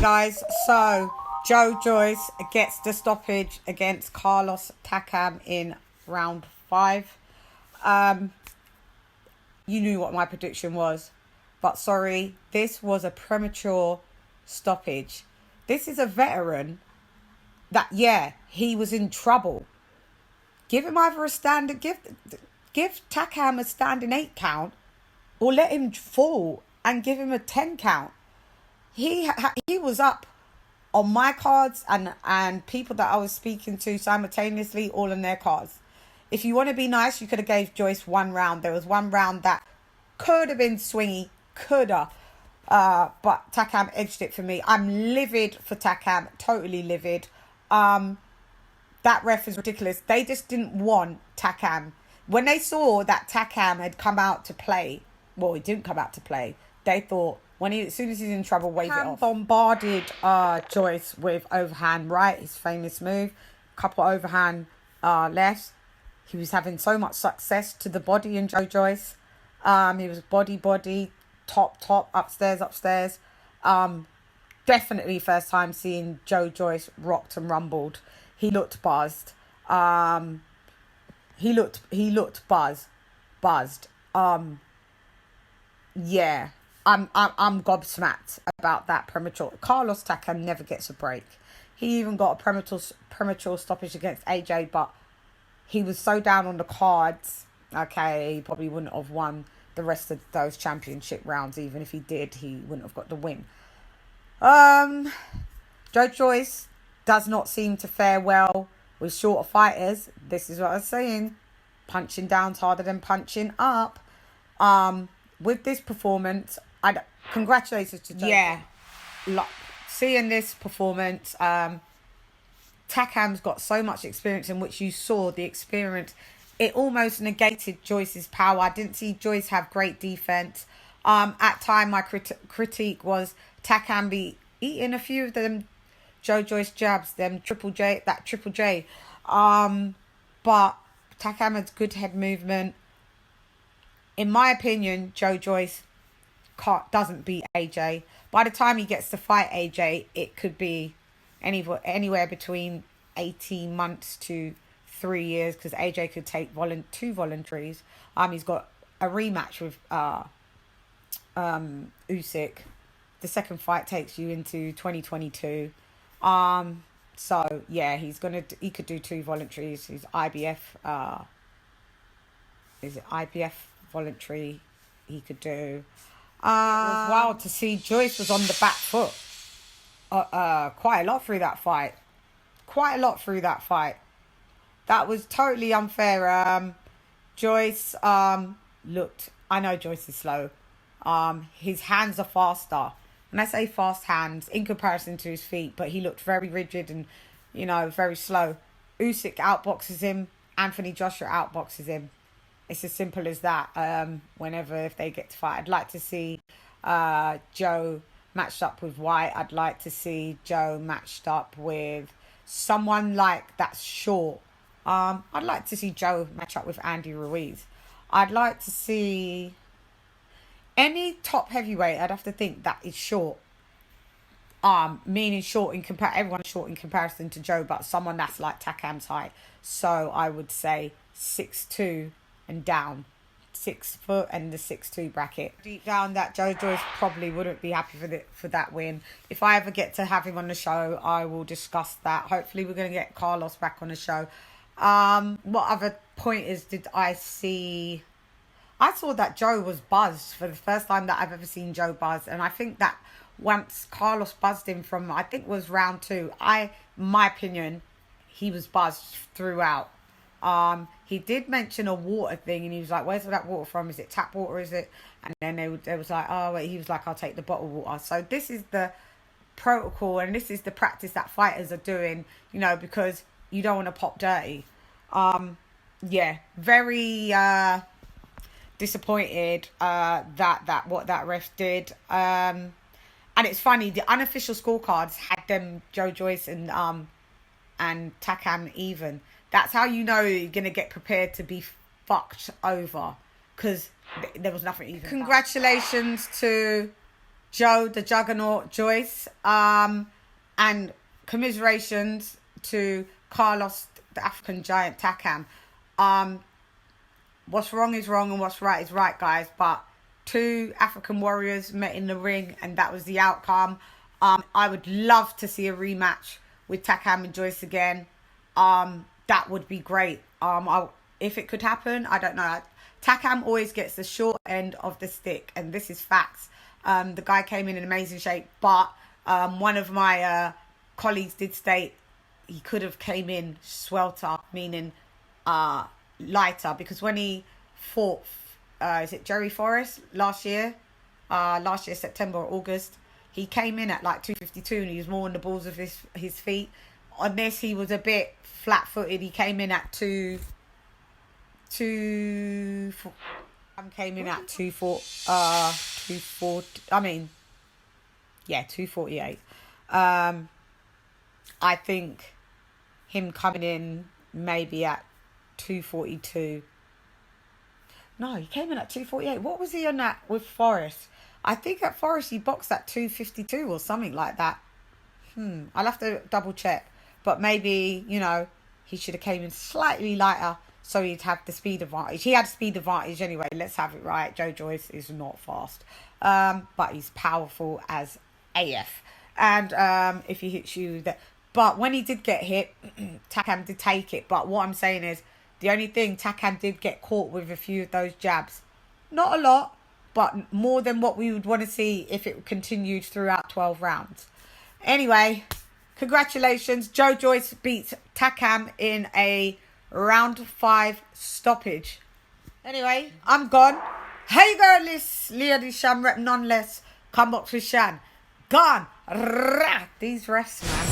guys, so Joyce gets the stoppage against Carlos Takam in round 5. You knew what my prediction was, but sorry, this was a premature stoppage. This is a veteran that, yeah, he was in trouble. Give him either a standard, give Takam a standing 8 count, or let him fall and give him a 10 count. He was up on my cards and people that I was speaking to simultaneously, all on their cards. If you want to be nice, you could have gave Joyce 1 round. There was 1 round that could have been swingy, but Takam edged it for me. I'm livid for Takam, totally livid. That ref is ridiculous. They just didn't want Takam. When they saw that Takam had come out to play, well, he didn't come out to play. They thought, as soon as he's in trouble, wave it off. Bombarded Joyce with overhand right, his famous move. Couple overhand lefts. He was having so much success to the body in Joyce. He was body, top, upstairs. Definitely first time seeing Joyce rocked and rumbled. He looked buzzed. He looked buzzed. Yeah. I'm gobsmacked about that premature. Carlos Takam never gets a break. He even got a premature stoppage against AJ, but he was so down on the cards. Okay, he probably wouldn't have won the rest of those championship rounds. Even if he did, he wouldn't have got the win. Joyce does not seem to fare well with shorter fighters. This is what I was saying. Punching down's harder than punching up. With this performance, congratulations to Joyce. Yeah, seeing this performance, Takam's got so much experience, in which you saw the experience. It almost negated Joyce's power. I didn't see Joyce have great defense. At time, my critique was Takam be eating a few of them Joyce jabs, triple J. But Takam has good head movement. In my opinion, Joyce doesn't beat AJ. By the time he gets to fight AJ, it could be anywhere between 18 months to 3 years, because AJ could take 2 voluntaries. He's got a rematch with Usyk. The second fight takes you into 2022. So yeah, he could do 2 voluntaries. His IBF is it IBF voluntary he could do. It was wild to see Joyce was on the back foot quite a lot through that fight. That was totally unfair. Joyce looked, I know Joyce is slow. His hands are faster. When I say fast hands, in comparison to his feet, but he looked very rigid and, very slow. Usyk outboxes him. Anthony Joshua outboxes him. It's as simple as that. If they get to fight, I'd like to see Joe matched up with White. I'd like to see Joe matched up with someone like that's short. I'd like to see Joe match up with Andy Ruiz. I'd like to see any top heavyweight. I'd have to think that is short. Meaning short everyone's short in comparison to Joe, but someone that's like Takam's height. So I would say 6'2" and down. 6 foot and the 6'2" bracket. Deep down, that Joyce probably wouldn't be happy for that win. If I ever get to have him on the show, I will discuss that. Hopefully we're going to get Carlos back on the show. What other pointers did I see? I saw that Joe was buzzed for the first time that I've ever seen Joe buzz. And I think that once Carlos buzzed him from, I think was round 2, my opinion, he was buzzed throughout. He did mention a water thing, and he was like, where's that water from? Is it tap water, is it? And then they was like, oh, wait. He was like, I'll take the bottled water. So this is the protocol, and this is the practice that fighters are doing, because you don't want to pop dirty. Yeah, very disappointed that what that ref did. And it's funny, the unofficial scorecards had them Joyce and Takam even. That's how you know you're going to get prepared to be fucked over, because there was nothing even. Congratulations to Joe, the Juggernaut, Joyce. And commiserations to Carlos, the African giant Takam. What's wrong is wrong and what's right is right, guys. But two African warriors met in the ring and that was the outcome. I would love to see a rematch with Takam and Joyce again. That would be great. If it could happen, I don't know. Takam always gets the short end of the stick, and this is facts. The guy came in amazing shape, but one of my colleagues did state he could have came in swelter, meaning lighter, because when he fought, is it Jerry Forrest last year, September or August, he came in at like 252 and he was more on the balls of his feet. On this, he was a bit flat-footed. He came in at 248. I think him coming in maybe at 242. No, he came in at 248. What was he on that with Forrest? I think at Forrest he boxed at 252 or something like that. I'll have to double check. But maybe, he should have came in slightly lighter so he'd have the speed advantage. He had speed advantage anyway. Let's have it right. Joe Joyce is not fast. But he's powerful as AF. And if he hits you... But when he did get hit, Takam did take it. But what I'm saying is, the only thing, Takam did get caught with a few of those jabs. Not a lot, but more than what we would want to see if it continued throughout 12 rounds. Anyway, congratulations. Joe Joyce beats Takam in a round 5 stoppage. Anyway, I'm gone. Hey girl, this Lady Sham rep nonetheless. Come box with Shan. Gone. These rests, man.